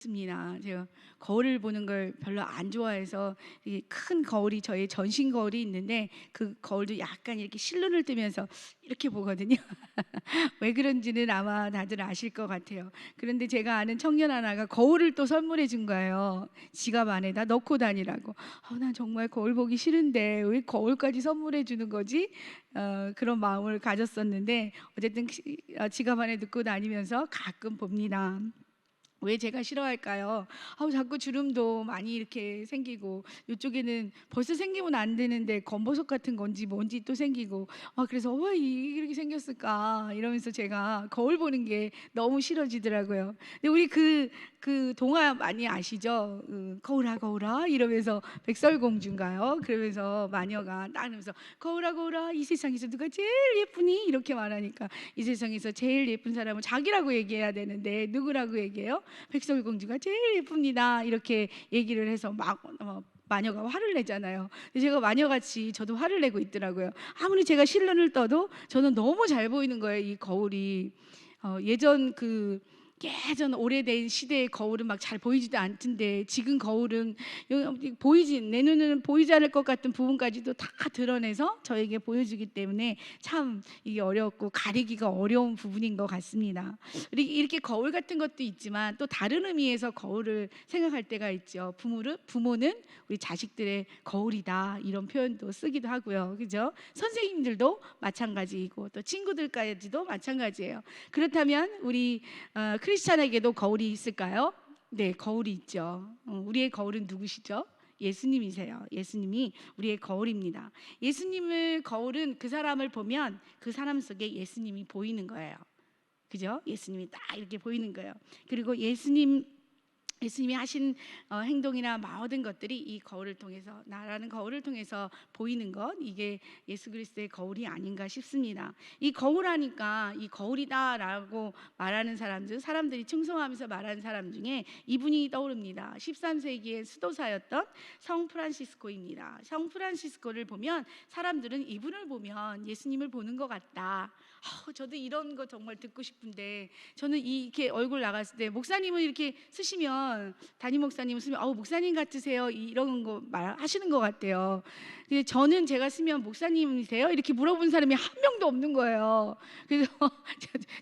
습니다. 제가 거울을 보는 걸 별로 안 좋아해서 이 큰 거울이 저의 전신 거울이 있는데 그 거울도 약간 이렇게 실눈을 뜨면서 이렇게 보거든요. 왜 그런지는 아마 다들 아실 것 같아요. 그런데 제가 아는 청년 하나가 거울을 또 선물해 준 거예요. 지갑 안에다 넣고 다니라고. 난 정말 거울 보기 싫은데 왜 거울까지 선물해 주는 거지? 그런 마음을 가졌었는데 어쨌든 지갑 안에 넣고 다니면서 가끔 봅니다. 왜 제가 싫어할까요? 자꾸 주름도 많이 이렇게 생기고 이쪽에는 벌써 생기면 안 되는데 검버섯 같은 건지 뭔지 또 생기고 그래서 왜 이렇게 생겼을까 이러면서 제가 거울 보는 게 너무 싫어지더라고요. 근데 우리 그 동화 많이 아시죠? 거울아 거울아 이러면서 백설공주인가요? 그러면서 마녀가 딱 이러면서 거울아 거울아 이 세상에서 누가 제일 예쁘니? 이렇게 말하니까 이 세상에서 제일 예쁜 사람은 자기라고 얘기해야 되는데 누구라고 얘기해요? 백설공주가 제일 예쁩니다. 이렇게 얘기를 해서 막 마녀가 화를 내잖아요. 근데 제가 마녀같이 저도 화를 내고 있더라고요. 아무리 제가 실눈을 떠도 저는 너무 잘 보이는 거예요. 이 거울이 예전 오래된 시대의 거울은 막 잘 보이지도 않던데 지금 거울은 내 눈에는 보이지 않을 것 같은 부분까지도 다 드러내서 저에게 보여주기 때문에 참 이게 어렵고 가리기가 어려운 부분인 것 같습니다. 이렇게 거울 같은 것도 있지만 또 다른 의미에서 거울을 생각할 때가 있죠. 부모는 우리 자식들의 거울이다 이런 표현도 쓰기도 하고요. 그죠? 선생님들도 마찬가지이고 또 친구들까지도 마찬가지예요. 그렇다면 우리 크리스찬에게도 거울이 있을까요? 네, 거울이 있죠. 우리의 거울은 누구시죠? 예수님이세요. 예수님이 우리의 거울입니다. 예수님의 거울은 그 사람을 보면 그 사람 속에 예수님이 보이는 거예요. 그죠? 예수님이 딱 이렇게 보이는 거예요. 그리고 예수님이 하신 행동이나 모든 것들이 이 거울을 통해서 나라는 거울을 통해서 보이는 것 이게 예수 그리스도의 거울이 아닌가 싶습니다. 이 거울하니까 이 거울이다라고 말하는 사람들이 충성하면서 말하는 사람 중에 이분이 떠오릅니다. 13세기의 수도사였던 성 프란시스코입니다. 성 프란시스코를 보면 사람들은 이분을 보면 예수님을 보는 것 같다. 저도 이런 거 정말 듣고 싶은데 저는 이렇게 얼굴 나갔을 때 목사님은 이렇게 쓰시면 담임 목사님은 쓰면 목사님 같으세요 이런 거 말하시는 것 같아요. 근데 저는 제가 쓰면 목사님이세요? 이렇게 물어본 사람이 한 명도 없는 거예요. 그래서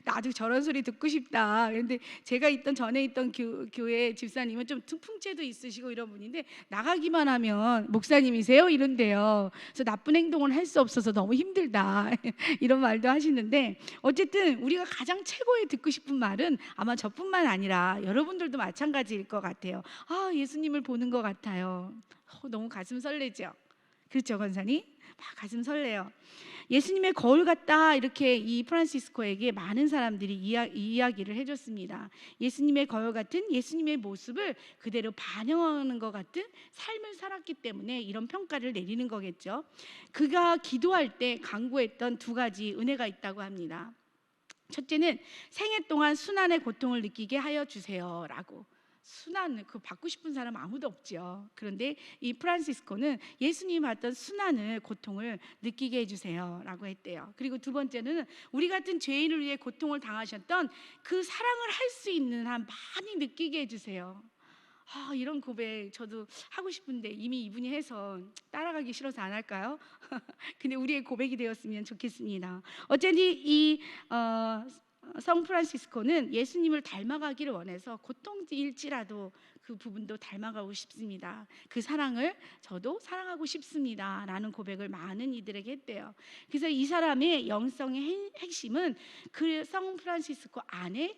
나도 저런 소리 듣고 싶다. 그런데 제가 전에 있던 교회 집사님은 좀 풍채도 있으시고 이런 분인데 나가기만 하면 목사님이세요? 이런데요. 그래서 나쁜 행동을 할 수 없어서 너무 힘들다. 이런 말도 하시는데 어쨌든 우리가 가장 최고의 듣고 싶은 말은 아마 저뿐만 아니라 여러분들도 마찬가지일 것 같아요. 예수님을 보는 것 같아요. 너무 가슴 설레죠. 그렇죠, 권사님? 막 가슴 설레요. 예수님의 거울 같다 이렇게 이 프란시스코에게 많은 사람들이 이야기를 해줬습니다. 예수님의 거울 같은 예수님의 모습을 그대로 반영하는 것 같은 삶을 살았기 때문에 이런 평가를 내리는 거겠죠. 그가 기도할 때 간구했던 두 가지 은혜가 있다고 합니다. 첫째는 생애 동안 순환의 고통을 느끼게 하여 주세요라고. 순환 그 받고 싶은 사람 아무도 없죠. 그런데 이 프란시스코는 예수님이 받던 순환을 고통을 느끼게 해주세요라고 했대요. 그리고 두 번째는 우리 같은 죄인을 위해 고통을 당하셨던 그 사랑을 할 수 있는 한 많이 느끼게 해주세요. 이런 고백 저도 하고 싶은데 이미 이분이 해서 따라가기 싫어서 안 할까요? 근데 우리의 고백이 되었으면 좋겠습니다. 어쩐지 성 프란시스코는 예수님을 닮아가기를 원해서 고통일지라도 그 부분도 닮아가고 싶습니다. 그 사랑을 저도 사랑하고 싶습니다 라는 고백을 많은 이들에게 했대요. 그래서 이 사람의 영성의 핵심은 그 성 프란시스코 안에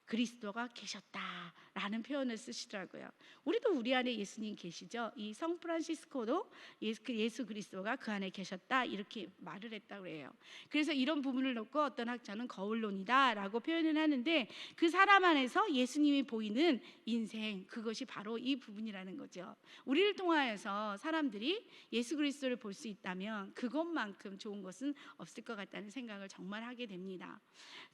그리스도가 계셨다라는 표현을 쓰시더라고요. 우리도 우리 안에 예수님 계시죠. 이 성 프란시스코도 예수 그리스도가 그 안에 계셨다 이렇게 말을 했다고 해요. 그래서 이런 부분을 놓고 어떤 학자는 거울론이다라고 표현을 하는데 그 사람 안에서 예수님이 보이는 인생 그것이 바로 이 부분이라는 거죠. 우리를 통하여서 사람들이 예수 그리스도를 볼 수 있다면 그것만큼 좋은 것은 없을 것 같다는 생각을 정말 하게 됩니다.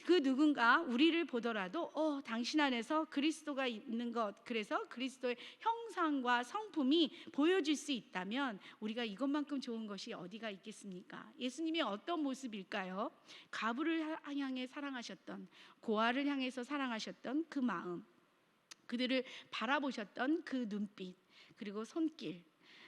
그 누군가 우리를 보더라도 당신 안에서 그리스도가 있는 것 그래서 그리스도의 형상과 성품이 보여질 수 있다면 우리가 이것만큼 좋은 것이 어디가 있겠습니까? 예수님이 어떤 모습일까요? 과부를 향해 사랑하셨던 고아를 향해서 사랑하셨던 그 마음 그들을 바라보셨던 그 눈빛, 그리고 손길,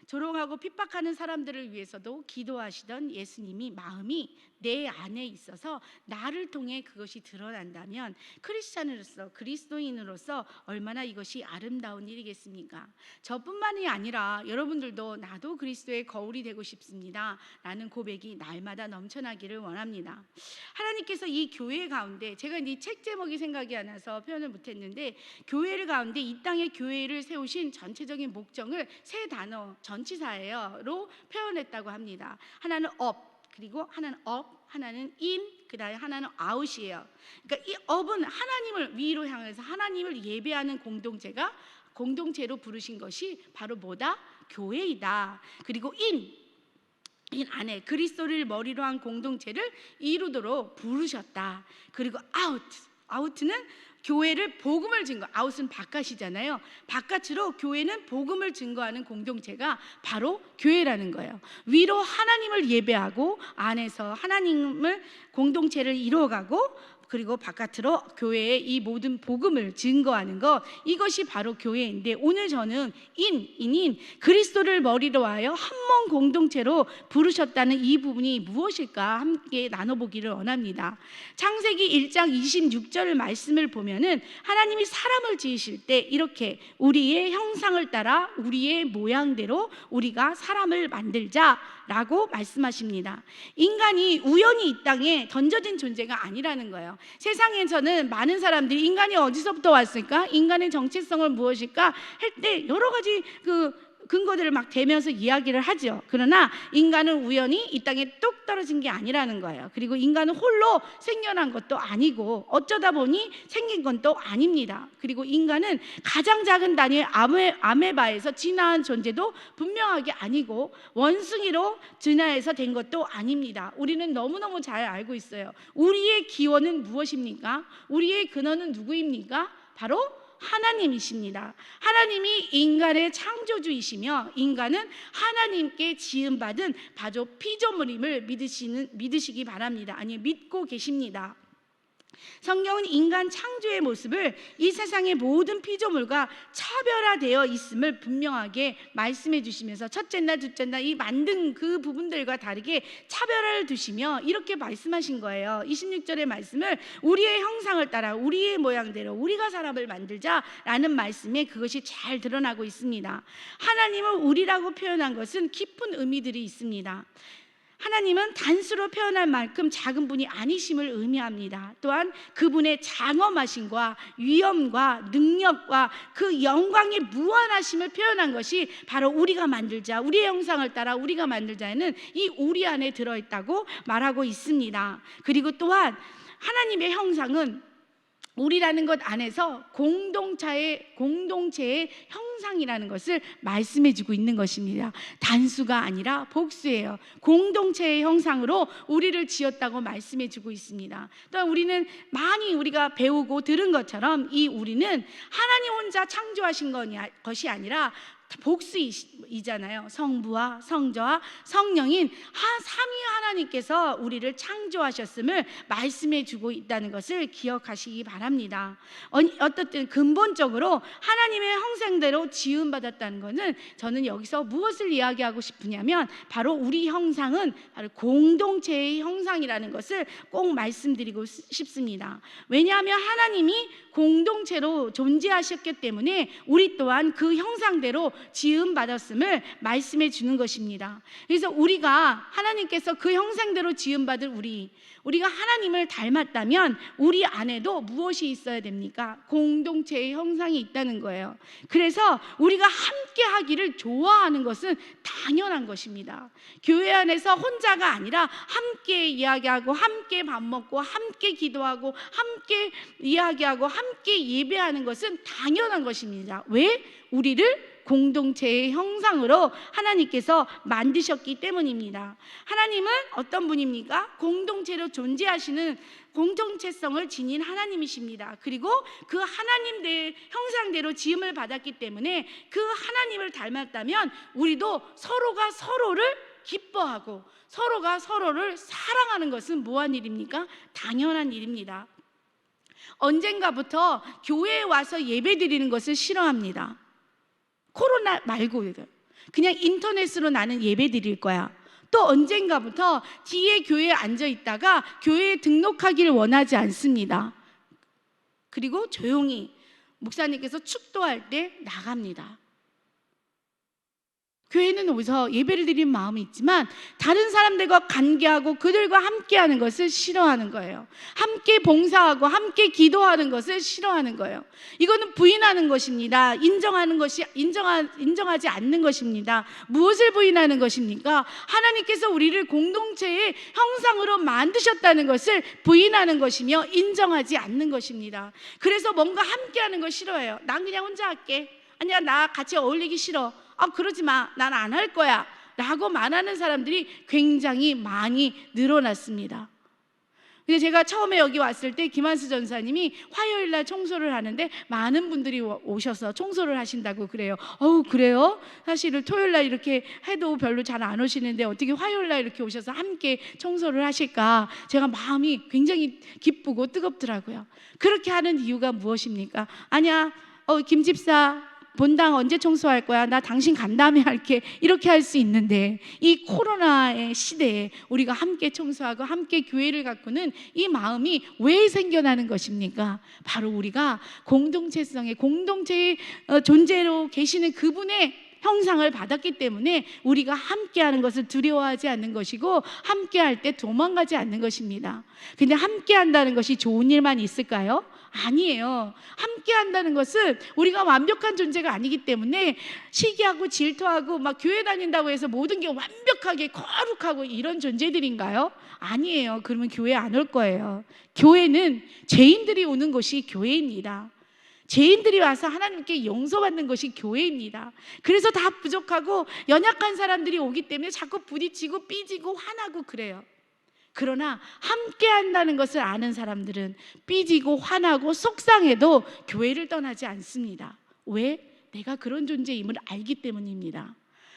조롱하고 핍박하는 사람들을 위해서도 기도하시던 예수님이 마음이 내 안에 있어서 나를 통해 그것이 드러난다면 크리스찬으로서, 그리스도인으로서 얼마나 이것이 아름다운 일이겠습니까? 저뿐만이 아니라 여러분들도 나도 그리스도의 거울이 되고 싶습니다 라는 고백이 날마다 넘쳐나기를 원합니다. 하나님께서 이 교회 가운데, 제가 이 책 제목이 생각이 안 나서 표현을 못했는데, 교회를 가운데 이 땅에 교회를 세우신 전체적인 목적을 세 단어, 전치사예요로 표현했다고 합니다. 하나는 업, 그리고 하나는 업, 하나는 인, 그 다음에 하나는 아웃이에요. 그러니까 이 업은 하나님을 위로 향해서 하나님을 예배하는 공동체로 부르신 것이 바로 뭐다? 교회이다. 그리고 인 안에 그리스도를 머리로 한 공동체를 이루도록 부르셨다. 그리고 아웃은 교회를 복음을 증거, 아웃은 바깥이잖아요. 바깥으로 교회는 복음을 증거하는 공동체가 바로 교회라는 거예요. 위로 하나님을 예배하고 안에서 하나님을 공동체를 이루어가고, 그리고 바깥으로 교회의 이 모든 복음을 증거하는 것, 이것이 바로 교회인데, 오늘 저는 인인 그리스도를 머리로 하여 한 몸 공동체로 부르셨다는 이 부분이 무엇일까 함께 나눠보기를 원합니다. 창세기 1장 26절 말씀을 보면은 하나님이 사람을 지으실 때 이렇게 우리의 형상을 따라 우리의 모양대로 우리가 사람을 만들자라고 말씀하십니다. 인간이 우연히 이 땅에 던져진 존재가 아니라는 거예요. 세상에서는 많은 사람들이 인간이 어디서부터 왔을까? 인간의 정체성은 무엇일까? 할 때 여러 가지 근거들을 막 대면서 이야기를 하죠. 그러나 인간은 우연히 이 땅에 뚝 떨어진 게 아니라는 거예요. 그리고 인간은 홀로 생겨난 것도 아니고 어쩌다 보니 생긴 건 또 아닙니다. 그리고 인간은 가장 작은 단위의 아메바에서 진화한 존재도 분명하게 아니고 원숭이로 진화해서 된 것도 아닙니다. 우리는 너무너무 잘 알고 있어요. 우리의 기원은 무엇입니까? 우리의 근원은 누구입니까? 바로 하나님이십니다. 하나님이 인간의 창조주이시며 인간은 하나님께 지음받은 바로 피조물임을 믿으시기 바랍니다. 아니, 믿고 계십니다. 성경은 인간 창조의 모습을 이 세상의 모든 피조물과 차별화되어 있음을 분명하게 말씀해 주시면서 첫째나 둘째나 이 만든 그 부분들과 다르게 차별화를 두시며 이렇게 말씀하신 거예요. 26절의 말씀을 우리의 형상을 따라 우리의 모양대로 우리가 사람을 만들자라는 말씀에 그것이 잘 드러나고 있습니다. 하나님을 우리라고 표현한 것은 깊은 의미들이 있습니다. 하나님은 단수로 표현할 만큼 작은 분이 아니심을 의미합니다. 또한 그분의 장엄하심과 위엄과 능력과 그 영광의 무한하심을 표현한 것이 바로 우리가 만들자, 우리의 형상을 따라 우리가 만들자에는 이 우리 안에 들어있다고 말하고 있습니다. 그리고 또한 하나님의 형상은 우리라는 것 안에서 공동체의 형상이라는 것을 말씀해주고 있는 것입니다. 단수가 아니라 복수예요. 공동체의 형상으로 우리를 지었다고 말씀해주고 있습니다. 또한 우리가 배우고 들은 것처럼 이 우리는 하나님 혼자 창조하신 것이 아니라 복수이잖아요. 성부와 성자와 성령인 삼위 하나님께서 우리를 창조하셨음을 말씀해 주고 있다는 것을 기억하시기 바랍니다. 어떻든 근본적으로 하나님의 형상대로 지음받았다는 것은 저는 여기서 무엇을 이야기하고 싶으냐면 바로 우리 형상은 바로 공동체의 형상이라는 것을 꼭 말씀드리고 싶습니다. 왜냐하면 하나님이 공동체로 존재하셨기 때문에 우리 또한 그 형상대로 지음받았음을 말씀해 주는 것입니다. 그래서 우리가 하나님께서 그 형상대로 지음받은 우리가 하나님을 닮았다면 우리 안에도 무엇이 있어야 됩니까? 공동체의 형상이 있다는 거예요. 그래서 우리가 함께 하기를 좋아하는 것은 당연한 것입니다. 교회 안에서 혼자가 아니라 함께 이야기하고 함께 밥 먹고 함께 기도하고 함께 이야기하고 함께 예배하는 것은 당연한 것입니다. 왜? 우리를 공동체의 형상으로 하나님께서 만드셨기 때문입니다. 하나님은 어떤 분입니까? 공동체로 존재하시는 공동체성을 지닌 하나님이십니다. 그리고 그 하나님 형상대로 지음을 받았기 때문에 그 하나님을 닮았다면 우리도 서로가 서로를 기뻐하고 서로가 서로를 사랑하는 것은 뭐한 일입니까? 당연한 일입니다. 언젠가부터 교회에 와서 예배 드리는 것을 싫어합니다. 코로나 말고 그냥 인터넷으로 나는 예배 드릴 거야. 또 언젠가부터 뒤에 교회에 앉아 있다가 교회에 등록하기를 원하지 않습니다. 그리고 조용히 목사님께서 축도할 때 나갑니다. 교회는 오서 예배를 드리는 마음이 있지만 다른 사람들과 관계하고 그들과 함께하는 것을 싫어하는 거예요. 함께 봉사하고 함께 기도하는 것을 싫어하는 거예요. 이거는 부인하는 것입니다. 인정하지 않는 것입니다. 무엇을 부인하는 것입니까? 하나님께서 우리를 공동체의 형상으로 만드셨다는 것을 부인하는 것이며 인정하지 않는 것입니다. 그래서 뭔가 함께하는 걸 싫어해요. 난 그냥 혼자 할게. 아니야, 나 같이 어울리기 싫어. 그러지 마. 난 안 할 거야. 라고 말하는 사람들이 굉장히 많이 늘어났습니다. 근데 제가 처음에 여기 왔을 때 김한수 전사님이 화요일 날 청소를 하는데 많은 분들이 오셔서 청소를 하신다고 그래요. 그래요? 사실은 토요일 날 이렇게 해도 별로 잘 안 오시는데 어떻게 화요일 날 이렇게 오셔서 함께 청소를 하실까? 제가 마음이 굉장히 기쁘고 뜨겁더라고요. 그렇게 하는 이유가 무엇입니까? 아니야, 김 집사 본당 언제 청소할 거야? 나 당신 간 다음에 할게. 이렇게 할 수 있는데 이 코로나의 시대에 우리가 함께 청소하고 함께 교회를 가꾸는 이 마음이 왜 생겨나는 것입니까? 바로 우리가 공동체성의 공동체의 존재로 계시는 그분의 형상을 받았기 때문에 우리가 함께하는 것을 두려워하지 않는 것이고 함께할 때 도망가지 않는 것입니다. 근데 함께한다는 것이 좋은 일만 있을까요? 아니에요. 함께 한다는 것은 우리가 완벽한 존재가 아니기 때문에 시기하고 질투하고 막 교회 다닌다고 해서 모든 게 완벽하게 거룩하고 이런 존재들인가요? 아니에요. 그러면 교회 안 올 거예요. 교회는 죄인들이 오는 곳이 교회입니다. 죄인들이 와서 하나님께 용서받는 것이 교회입니다. 그래서 다 부족하고 연약한 사람들이 오기 때문에 자꾸 부딪히고 삐지고 화나고 그래요. 그러나 함께 한다는 것을 아는 사람들은 삐지고 화나고 속상해도 교회를 떠나지 않습니다. 왜? 내가 그런 존재임을 알기 때문입니다.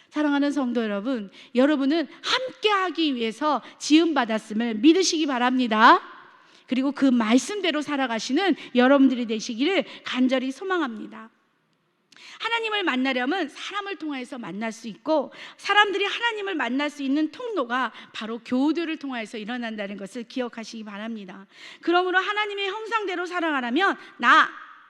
사랑하는 성도 여러분, 여러분은 함께하기 위해서 지음받았음을 믿으시기 바랍니다. 그리고 그 말씀대로 살아가시는 여러분들이 되시기를 간절히 소망합니다. 하나님을 만나려면 사람을 통해서 만날 수 있고 사람들이 하나님을 만날 수 있는 통로가 바로 교우들을 통해서 일어난다는 것을 기억하시기 바랍니다. 그러므로 하나님의 형상대로 살아가려면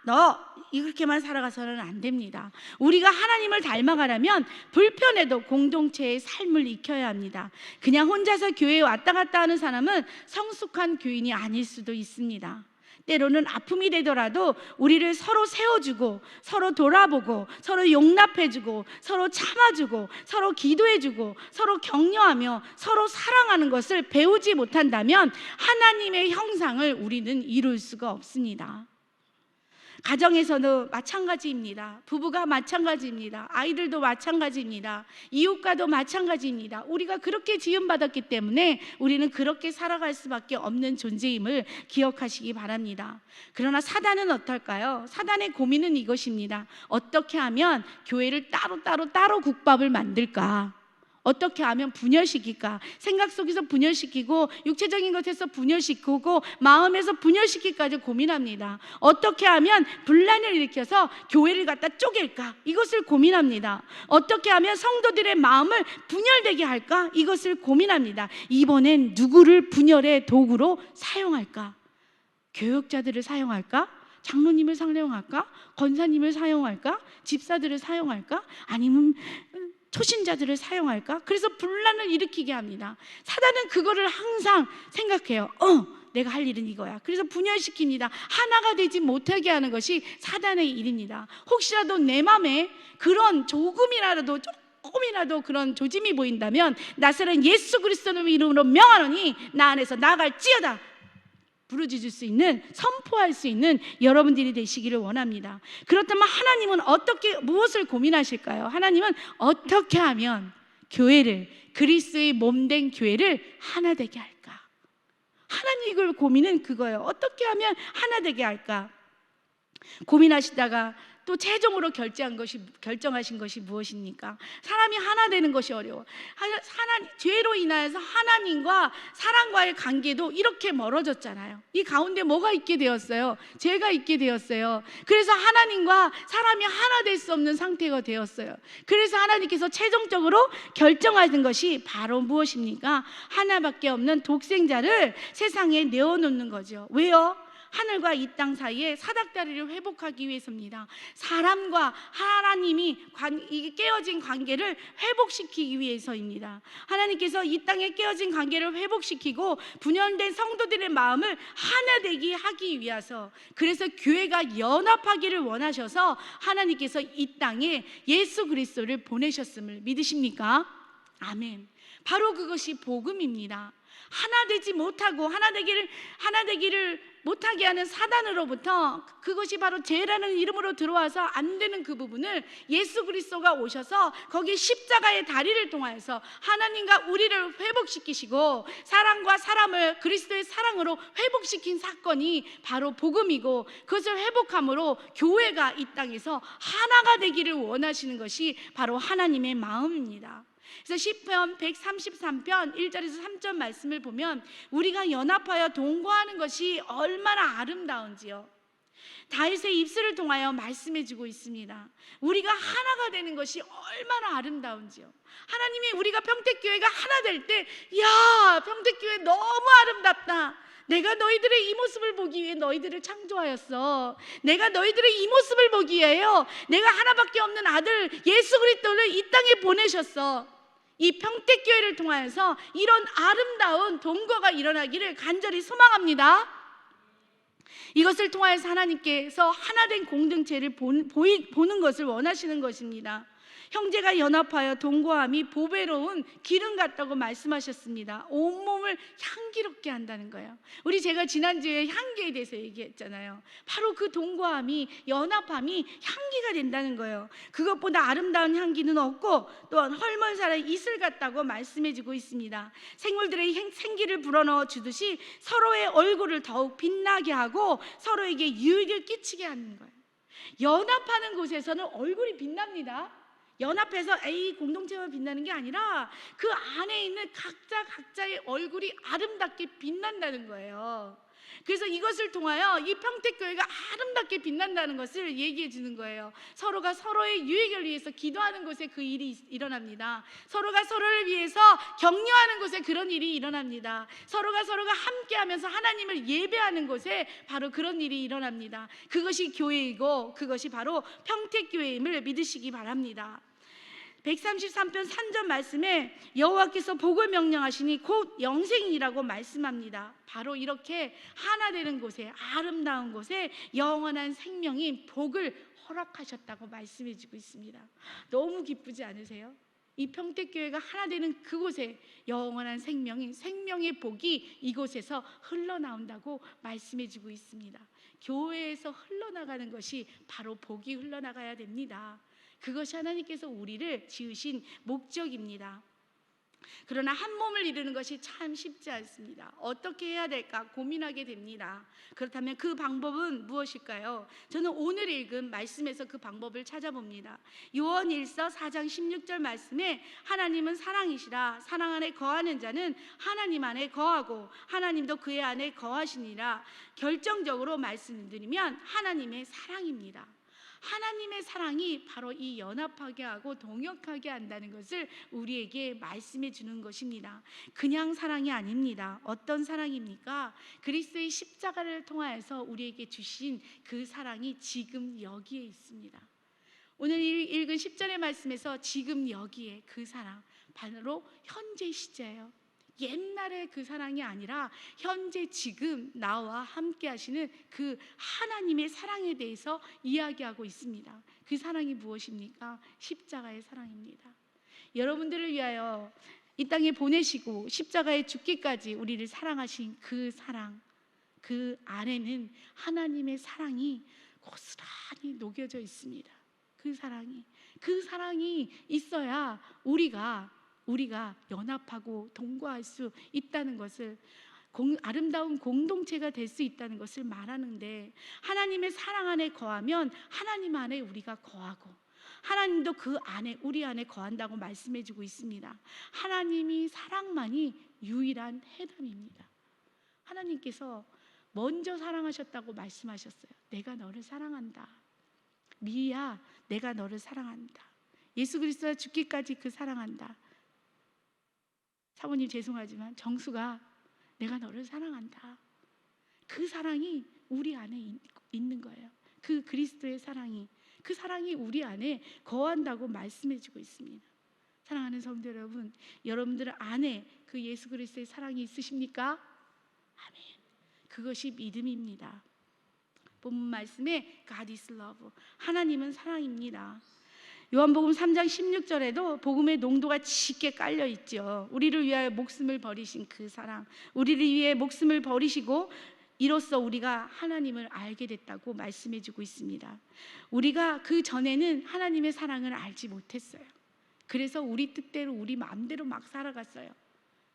너 이렇게만 살아가서는 안 됩니다. 우리가 하나님을 닮아가려면 불편해도 공동체의 삶을 익혀야 합니다. 그냥 혼자서 교회에 왔다 갔다 하는 사람은 성숙한 교인이 아닐 수도 있습니다. 때로는 아픔이 되더라도 우리를 서로 세워주고 서로 돌아보고 서로 용납해주고 서로 참아주고 서로 기도해주고 서로 격려하며 서로 사랑하는 것을 배우지 못한다면 하나님의 형상을 우리는 이룰 수가 없습니다. 가정에서도 마찬가지입니다. 부부가 마찬가지입니다. 아이들도 마찬가지입니다. 이웃과도 마찬가지입니다. 우리가 그렇게 지음받았기 때문에 우리는 그렇게 살아갈 수밖에 없는 존재임을 기억하시기 바랍니다. 그러나 사단은 어떨까요? 사단의 고민은 이것입니다. 어떻게 하면 교회를 따로 국밥을 만들까? 어떻게 하면 분열시킬까? 생각 속에서 분열시키고 육체적인 것에서 분열시키고 마음에서 분열시키기까지 고민합니다. 어떻게 하면 분란을 일으켜서 교회를 갖다 쪼갤까? 이것을 고민합니다. 어떻게 하면 성도들의 마음을 분열되게 할까? 이것을 고민합니다. 이번엔 누구를 분열의 도구로 사용할까? 교역자들을 사용할까? 장로님을 사용할까? 권사님을 사용할까? 집사들을 사용할까? 아니면 초신자들을 사용할까? 그래서 분란을 일으키게 합니다. 사단은 그거를 항상 생각해요. 내가 할 일은 이거야. 그래서 분열시킵니다. 하나가 되지 못하게 하는 것이 사단의 일입니다. 혹시라도 내 마음에 그런 조금이라도 그런 조짐이 보인다면 나사렛 예수 그리스도의 이름으로 명하노니 나 안에서 나갈지어다 부르짖을 수 있는, 선포할 수 있는 여러분들이 되시기를 원합니다. 그렇다면 하나님은 무엇을 고민하실까요? 하나님은 어떻게 하면 교회를, 그리스도의 몸된 교회를 하나 되게 할까? 하나님의 고민은 그거예요. 어떻게 하면 하나 되게 할까? 고민하시다가 또 최종으로 결정하신 것이 무엇입니까? 사람이 하나 되는 것이 어려워. 죄로 인하여서 하나님과 사람과의 관계도 이렇게 멀어졌잖아요. 이 가운데 뭐가 있게 되었어요? 죄가 있게 되었어요. 그래서 하나님과 사람이 하나 될 수 없는 상태가 되었어요. 그래서 하나님께서 최종적으로 결정하신 것이 바로 무엇입니까? 하나밖에 없는 독생자를 세상에 내어놓는 거죠. 왜요? 하늘과 이 땅 사이에 사닥다리를 회복하기 위해서입니다. 사람과 하나님이 깨어진 관계를 회복시키기 위해서입니다. 하나님께서 이 땅에 깨어진 관계를 회복시키고 분열된 성도들의 마음을 하나 되게 하기 위해서, 그래서 교회가 연합하기를 원하셔서 하나님께서 이 땅에 예수 그리스도를 보내셨음을 믿으십니까? 아멘. 바로 그것이 복음입니다. 하나 되지 못하고 하나 되기를 못하게 하는 사단으로부터, 그것이 바로 죄라는 이름으로 들어와서 안 되는 그 부분을 예수 그리스도가 오셔서 거기 십자가의 다리를 통하여서 하나님과 우리를 회복시키시고 사람과 사람을 그리스도의 사랑으로 회복시킨 사건이 바로 복음이고, 그것을 회복함으로 교회가 이 땅에서 하나가 되기를 원하시는 것이 바로 하나님의 마음입니다. 그래서 시편 133편 1절에서 3절 말씀을 보면 우리가 연합하여 동거하는 것이 얼마나 아름다운지요, 다윗의 입술을 통하여 말씀해 주고 있습니다. 우리가 하나가 되는 것이 얼마나 아름다운지요. 하나님이 우리가 평택교회가 하나 될 때, 야, 평택교회 너무 아름답다, 내가 너희들의 이 모습을 보기 위해 너희들을 창조하였어, 내가 너희들의 이 모습을 보기 위해요 내가 하나밖에 없는 아들 예수 그리스도를 이 땅에 보내셨어. 이 평택교회를 통하여서 이런 아름다운 동거가 일어나기를 간절히 소망합니다. 이것을 통하여서 하나님께서 하나된 공동체를 보는 것을 원하시는 것입니다. 형제가 연합하여 동거함이 보배로운 기름 같다고 말씀하셨습니다. 온몸을 향기롭게 한다는 거예요. 제가 지난주에 향기에 대해서 얘기했잖아요. 바로 그 동거함이, 연합함이 향기가 된다는 거예요. 그것보다 아름다운 향기는 없고 또한 헐먼 살의 이슬 같다고 말씀해주고 있습니다. 생물들의 생기를 불어넣어 주듯이 서로의 얼굴을 더욱 빛나게 하고 서로에게 유익을 끼치게 하는 거예요. 연합하는 곳에서는 얼굴이 빛납니다. 연합해서 공동체만 빛나는 게 아니라 그 안에 있는 각자의 얼굴이 아름답게 빛난다는 거예요. 그래서 이것을 통하여 이 평택교회가 아름답게 빛난다는 것을 얘기해 주는 거예요. 서로가 서로의 유익을 위해서 기도하는 곳에 그 일이 일어납니다. 서로가 서로를 위해서 격려하는 곳에 그런 일이 일어납니다. 서로가 함께하면서 하나님을 예배하는 곳에 바로 그런 일이 일어납니다. 그것이 교회이고 그것이 바로 평택교회임을 믿으시기 바랍니다. 133편 3절 말씀에 여호와께서 복을 명령하시니 곧 영생이라고 말씀합니다. 바로 이렇게 하나 되는 곳에, 아름다운 곳에 영원한 생명인 복을 허락하셨다고 말씀해 주고 있습니다. 너무 기쁘지 않으세요? 이 평택교회가 하나 되는 그곳에 영원한 생명의 복이 이곳에서 흘러나온다고 말씀해 주고 있습니다. 교회에서 흘러나가는 것이 바로 복이 흘러나가야 됩니다. 그것이 하나님께서 우리를 지으신 목적입니다. 그러나 한 몸을 이루는 것이 참 쉽지 않습니다. 어떻게 해야 될까 고민하게 됩니다. 그렇다면 그 방법은 무엇일까요? 저는 오늘 읽은 말씀에서 그 방법을 찾아봅니다. 요한일서 4장 16절 말씀에 하나님은 사랑이시라, 사랑 안에 거하는 자는 하나님 안에 거하고 하나님도 그의 안에 거하시니라. 결정적으로 말씀드리면 하나님의 사랑입니다. 하나님의 사랑이 바로 이 연합하게 하고 동역하게 한다는 것을 우리에게 말씀해 주는 것입니다. 그냥 사랑이 아닙니다. 어떤 사랑입니까? 그리스도의 십자가를 통하여서 우리에게 주신 그 사랑이 지금 여기에 있습니다. 오늘 읽은 10절의 말씀에서 지금 여기에 그 사랑, 바로 현재 시제예요. 옛날의 그 사랑이 아니라 현재 지금 나와 함께 하시는 그 하나님의 사랑에 대해서 이야기하고 있습니다. 그 사랑이 무엇입니까? 십자가의 사랑입니다. 여러분들을 위하여 이 땅에 보내시고 십자가에 죽기까지 우리를 사랑하신 그 사랑, 그 안에는 하나님의 사랑이 고스란히 녹여져 있습니다. 그 사랑이 있어야 우리가 연합하고 동거할 수 있다는 것을, 아름다운 공동체가 될 수 있다는 것을 말하는데, 하나님의 사랑 안에 거하면 하나님 안에 우리가 거하고 하나님도 그 안에 우리 안에 거한다고 말씀해 주고 있습니다. 하나님이 사랑만이 유일한 해답입니다. 하나님께서 먼저 사랑하셨다고 말씀하셨어요. 내가 너를 사랑한다. 미희야, 내가 너를 사랑한다. 예수 그리스도가 죽기까지 그 사랑한다. 사모님 죄송하지만 정수가 내가 너를 사랑한다. 그 사랑이 우리 안에 있는 거예요. 그 그리스도의 사랑이, 그 사랑이 우리 안에 거한다고 말씀해 주고 있습니다. 사랑하는 성도 여러분, 여러분들 안에 그 예수 그리스도의 사랑이 있으십니까? 아멘. 그것이 믿음입니다. 본문 말씀에 God is love, 하나님은 사랑입니다. 요한복음 3장 16절에도 복음의 농도가 짙게 깔려 있죠. 우리를 위하여 목숨을 버리신 그 사랑, 우리를 위해 목숨을 버리시고 이로써 우리가 하나님을 알게 됐다고 말씀해 주고 있습니다. 우리가 그 전에는 하나님의 사랑을 알지 못했어요. 그래서 우리 뜻대로 우리 마음대로 막 살아갔어요.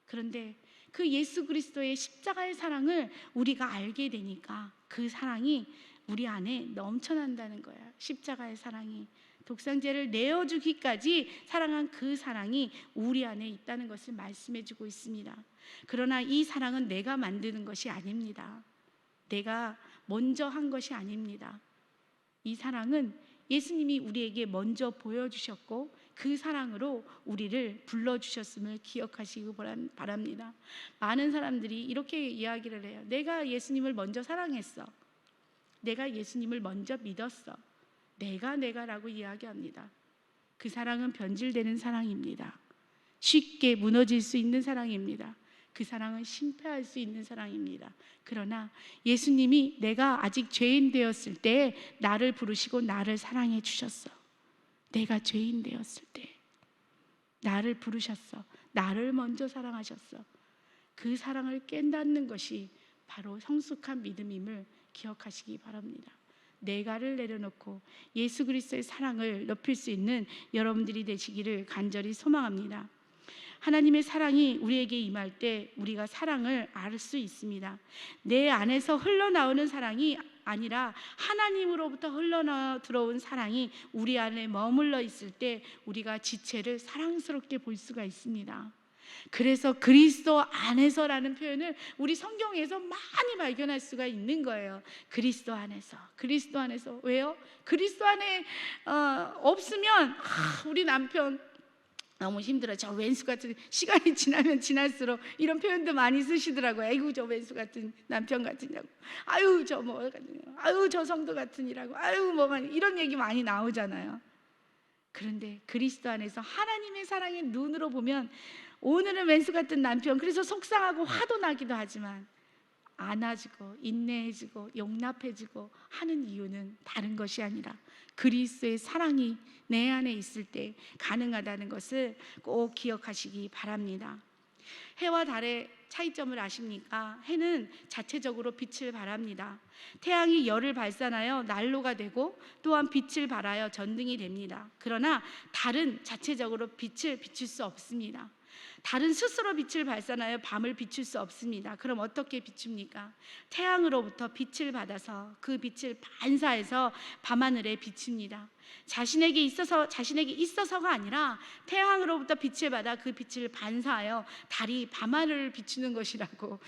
그런데 그 예수 그리스도의 십자가의 사랑을 우리가 알게 되니까 그 사랑이 우리 안에 넘쳐난다는 거예요. 십자가의 사랑이, 독생자를 내어주기까지 사랑한 그 사랑이 우리 안에 있다는 것을 말씀해 주고 있습니다. 그러나 이 사랑은 내가 만드는 것이 아닙니다. 내가 먼저 한 것이 아닙니다. 이 사랑은 예수님이 우리에게 먼저 보여주셨고 그 사랑으로 우리를 불러주셨음을 기억하시기 바랍니다. 많은 사람들이 이렇게 이야기를 해요. 내가 예수님을 먼저 사랑했어. 내가 예수님을 먼저 믿었어. 내가라고 이야기합니다. 그 사랑은 변질되는 사랑입니다. 쉽게 무너질 수 있는 사랑입니다. 그 사랑은 실패할 수 있는 사랑입니다. 그러나 예수님이 내가 아직 죄인 되었을 때 나를 부르시고 나를 사랑해 주셨어. 내가 죄인 되었을 때 나를 부르셨어. 나를 먼저 사랑하셨어. 그 사랑을 깨닫는 것이 바로 성숙한 믿음임을 기억하시기 바랍니다. 내가를 내려놓고 예수 그리스도의 사랑을 높일 수 있는 여러분들이 되시기를 간절히 소망합니다. 하나님의 사랑이 우리에게 임할 때 우리가 사랑을 알 수 있습니다. 내 안에서 흘러나오는 사랑이 아니라 하나님으로부터 흘러나 들어온 사랑이 우리 안에 머물러 있을 때 우리가 지체를 사랑스럽게 볼 수가 있습니다. 그래서 그리스도 안에서라는 표현을 우리 성경에서 많이 발견할 수가 있는 거예요. 그리스도 안에서, 그리스도 안에서. 왜요? 그리스도 안에 없으면 우리 남편 너무 힘들어. 저 왼수 같은, 시간이 지나면 지날수록 이런 표현도 많이 쓰시더라고요. 아이고 저 왼수 같은 남편 같으냐고, 아유 저 뭐 같으냐고, 아유 저 성도 같으니라고, 아유 뭐 이런 얘기 많이 나오잖아요. 그런데 그리스도 안에서 하나님의 사랑의 눈으로 보면 오늘은 왼수 같은 남편, 그래서 속상하고 화도 나기도 하지만 안아주고 인내해주고 용납해주고 하는 이유는 다른 것이 아니라 그리스도의 사랑이 내 안에 있을 때 가능하다는 것을 꼭 기억하시기 바랍니다. 해와 달의 차이점을 아십니까? 해는 자체적으로 빛을 발합니다. 태양이 열을 발산하여 난로가 되고 또한 빛을 발하여 전등이 됩니다. 그러나 달은 자체적으로 빛을 비출 수 없습니다. 달은 스스로 빛을 발산하여 밤을 비출 수 없습니다. 그럼 어떻게 비춥니까? 태양으로부터 빛을 받아서 그 빛을 반사해서 밤하늘에 비춥니다. 자신에게 있어서가 아니라 태양으로부터 빛을 받아 그 빛을 반사하여 달이 밤하늘을 비추는 것이라고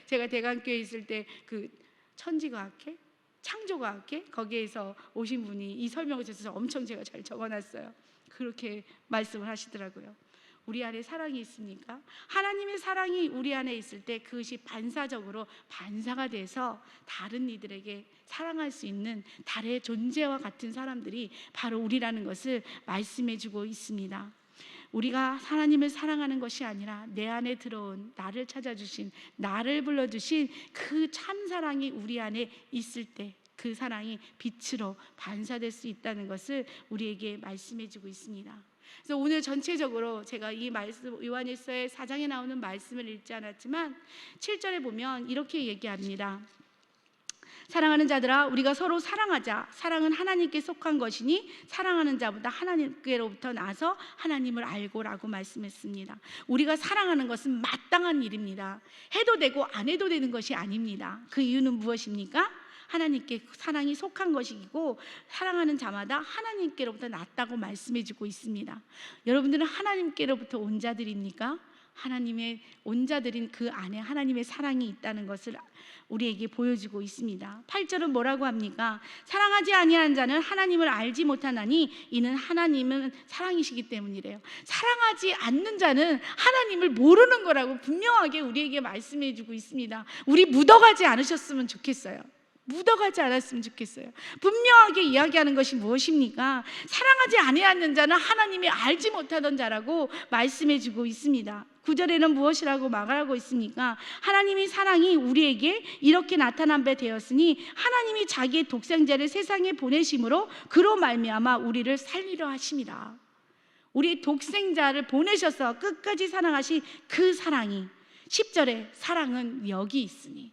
제가 대강교회에 있을 때 그 천지과학회? 창조과학회? 거기에서 오신 분이 이 설명을 주셔서 엄청 제가 잘 적어놨어요. 그렇게 말씀을 하시더라고요. 우리 안에 사랑이 있습니까? 하나님의 사랑이 우리 안에 있을 때 그것이 반사적으로 반사가 돼서 다른 이들에게 사랑할 수 있는 달의 존재와 같은 사람들이 바로 우리라는 것을 말씀해 주고 있습니다. 우리가 하나님을 사랑하는 것이 아니라 내 안에 들어온 나를 찾아주신, 나를 불러주신 그 참사랑이 우리 안에 있을 때 그 사랑이 빛으로 반사될 수 있다는 것을 우리에게 말씀해 주고 있습니다. 그래서 오늘 전체적으로 제가 이 말씀, 요한일서의 4장에 나오는 말씀을 읽지 않았지만 7절에 보면 이렇게 얘기합니다. 사랑하는 자들아, 우리가 서로 사랑하자. 사랑은 하나님께 속한 것이니 사랑하는 자보다 하나님께로부터 나서 하나님을 알고라고 말씀했습니다. 우리가 사랑하는 것은 마땅한 일입니다. 해도 되고 안 해도 되는 것이 아닙니다. 그 이유는 무엇입니까? 하나님께 사랑이 속한 것이고 사랑하는 자마다 하나님께로부터 났다고 말씀해주고 있습니다. 여러분들은 하나님께로부터 온 자들입니까? 하나님의 온 자들인 그 안에 하나님의 사랑이 있다는 것을 우리에게 보여주고 있습니다. 8절은 뭐라고 합니까? 사랑하지 아니하는 자는 하나님을 알지 못하나니 이는 하나님은 사랑이시기 때문이래요. 사랑하지 않는 자는 하나님을 모르는 거라고 분명하게 우리에게 말씀해주고 있습니다. 우리 묻어가지 않으셨으면 좋겠어요. 묻어가지 않았으면 좋겠어요. 분명하게 이야기하는 것이 무엇입니까? 사랑하지 아니하는 자는 하나님이 알지 못하던 자라고 말씀해주고 있습니다. 9절에는 무엇이라고 말하고 있습니까? 하나님의 사랑이 우리에게 이렇게 나타난 바 되었으니 하나님이 자기의 독생자를 세상에 보내심으로 그로 말미암아 우리를 살리려 하심이라. 우리 독생자를 보내셔서 끝까지 사랑하신 그 사랑이 10절에 사랑은 여기 있으니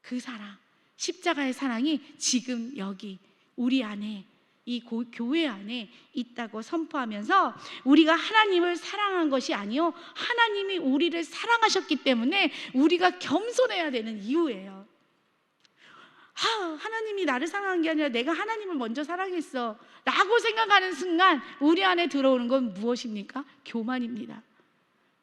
그 사랑, 십자가의 사랑이 지금 여기 우리 안에 이 교회 안에 있다고 선포하면서 우리가 하나님을 사랑한 것이 아니요 하나님이 우리를 사랑하셨기 때문에 우리가 겸손해야 되는 이유예요. 하나님이 나를 사랑한 게 아니라 내가 하나님을 먼저 사랑했어 라고 생각하는 순간 우리 안에 들어오는 건 무엇입니까? 교만입니다.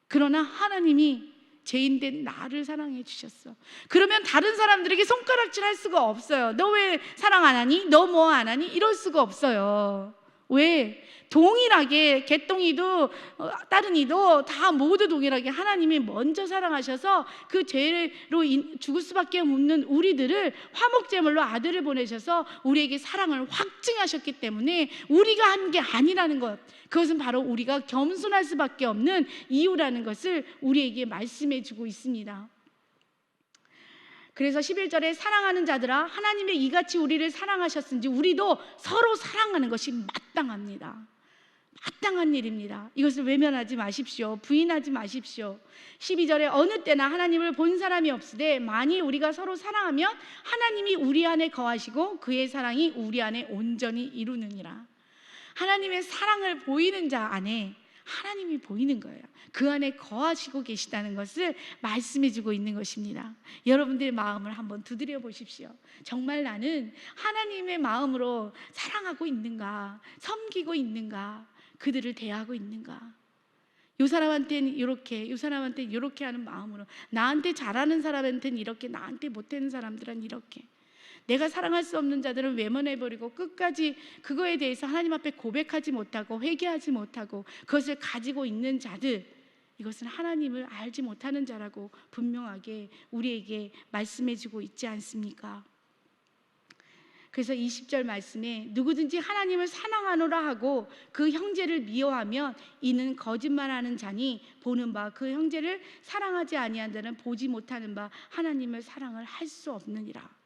그러나 하나님이 죄인된 나를 사랑해 주셨어. 그러면 다른 사람들에게 손가락질 할 수가 없어요. 너 왜 사랑 안 하니? 너 뭐 안 하니? 이럴 수가 없어요. 왜? 동일하게 개똥이도 따른이도 다 모두 동일하게 하나님이 먼저 사랑하셔서 그 죄로 죽을 수밖에 없는 우리들을 화목제물로 아들을 보내셔서 우리에게 사랑을 확증하셨기 때문에 우리가 한 게 아니라는 것, 그것은 바로 우리가 겸손할 수밖에 없는 이유라는 것을 우리에게 말씀해 주고 있습니다. 그래서 11절에 사랑하는 자들아 하나님의 이같이 우리를 사랑하셨은지 우리도 서로 사랑하는 것이 마땅합니다. 마땅한 일입니다. 이것을 외면하지 마십시오. 부인하지 마십시오. 12절에 어느 때나 하나님을 본 사람이 없으되 만일 우리가 서로 사랑하면 하나님이 우리 안에 거하시고 그의 사랑이 우리 안에 온전히 이루느니라. 하나님의 사랑을 보이는 자 안에 하나님이 보이는 거예요. 그 안에 거하시고 계시다는 것을 말씀해주고 있는 것입니다. 여러분들의 마음을 한번 두드려 보십시오. 정말 나는 하나님의 마음으로 사랑하고 있는가? 섬기고 있는가? 그들을 대하고 있는가? 이 사람한테는 이렇게, 이 사람한테는 이렇게 하는 마음으로, 나한테 잘하는 사람한테는 이렇게, 나한테 못하는 사람들은 이렇게. 내가 사랑할 수 없는 자들은 외면해버리고 끝까지 그거에 대해서 하나님 앞에 고백하지 못하고 회개하지 못하고 그것을 가지고 있는 자들, 이것은 하나님을 알지 못하는 자라고 분명하게 우리에게 말씀해주고 있지 않습니까? 그래서 20절 말씀에 누구든지 하나님을 사랑하노라 하고 그 형제를 미워하면 이는 거짓말하는 자니 보는 바 그 형제를 사랑하지 아니한 자는 보지 못하는 바 하나님을 사랑을 할 수 없느니라.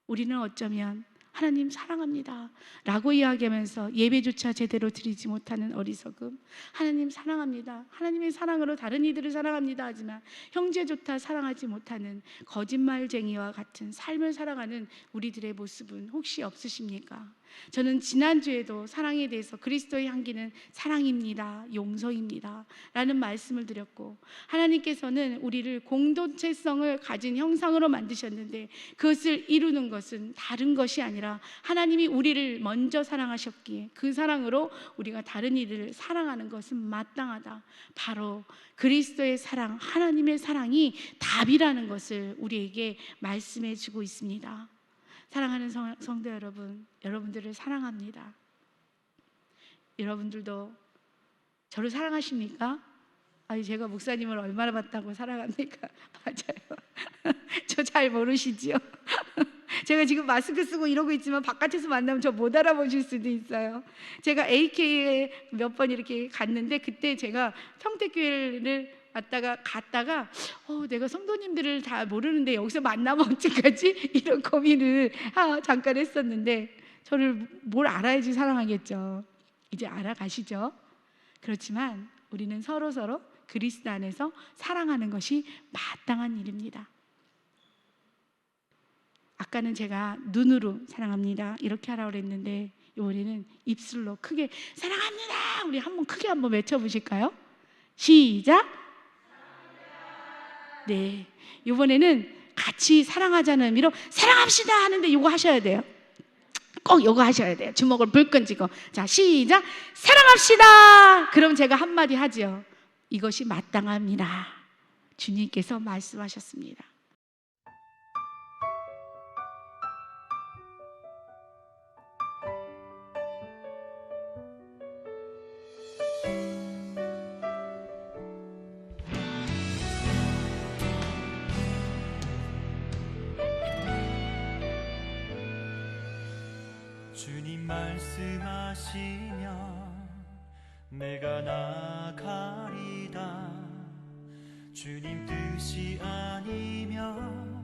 우리는 어쩌면 하나님 사랑합니다 라고 이야기하면서 예배조차 제대로 드리지 못하는 어리석음, 하나님 사랑합니다, 하나님의 사랑으로 다른 이들을 사랑합니다 하지만 형제조차 사랑하지 못하는 거짓말쟁이와 같은 삶을 살아가는 우리들의 모습은 혹시 없으십니까? 저는 지난주에도 사랑에 대해서 그리스도의 향기는 사랑입니다, 용서입니다 라는 말씀을 드렸고, 하나님께서는 우리를 공동체성을 가진 형상으로 만드셨는데 그것을 이루는 것은 다른 것이 아니라 하나님이 우리를 먼저 사랑하셨기에 그 사랑으로 우리가 다른 이들을 사랑하는 것은 마땅하다. 바로 그리스도의 사랑, 하나님의 사랑이 답이라는 것을 우리에게 말씀해 주고 있습니다. 사랑하는 성도 여러분, 여러분들을 사랑합니다. 여러분들도 저를 사랑하십니까? 아니, 제가 목사님을 얼마나 봤다고 사랑합니까? 맞아요. 저 잘 모르시지요? 제가 지금 마스크 쓰고 이러고 있지만 바깥에서 만나면 저 못 알아보실 수도 있어요. 제가 AK에 몇 번 이렇게 갔는데 그때 제가 평택교회를 갔다가 내가 성도님들을 다 모르는데 여기서 만나면 어떡하지? 이런 고민을 잠깐 했었는데 저를 뭘 알아야지 사랑하겠죠. 이제 알아가시죠. 그렇지만 우리는 서로 그리스도 안에서 사랑하는 것이 마땅한 일입니다. 아까는 제가 눈으로 사랑합니다 이렇게 하라고 그랬는데 이번에는 입술로 크게 사랑합니다. 우리 한번 크게 한번 외쳐보실까요? 시작. 네, 이번에는 같이 사랑하자는 의미로 사랑합시다 하는데 이거 하셔야 돼요. 꼭 이거 하셔야 돼요. 주먹을 불끈 쥐고. 자, 시작. 사랑합시다. 그럼 제가 한마디 하죠. 이것이 마땅합니다. 주님께서 말씀하셨습니다. 주님 말씀하시면 내가 나가리다. 주님 뜻이 아니면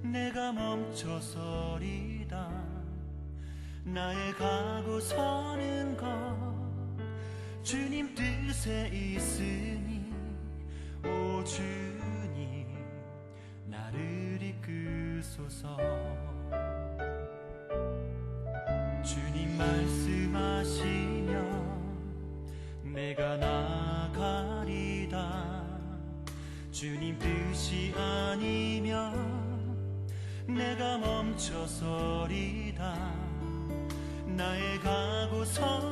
내가 멈춰서리다. 나의 가고 서는 것 주님 뜻에 있으니 오 주님 나를 이끄소서. 주님 말씀하시면 내가 나가리다. 주님 뜻이 아니면 내가 멈춰서리다. 나의 가고 서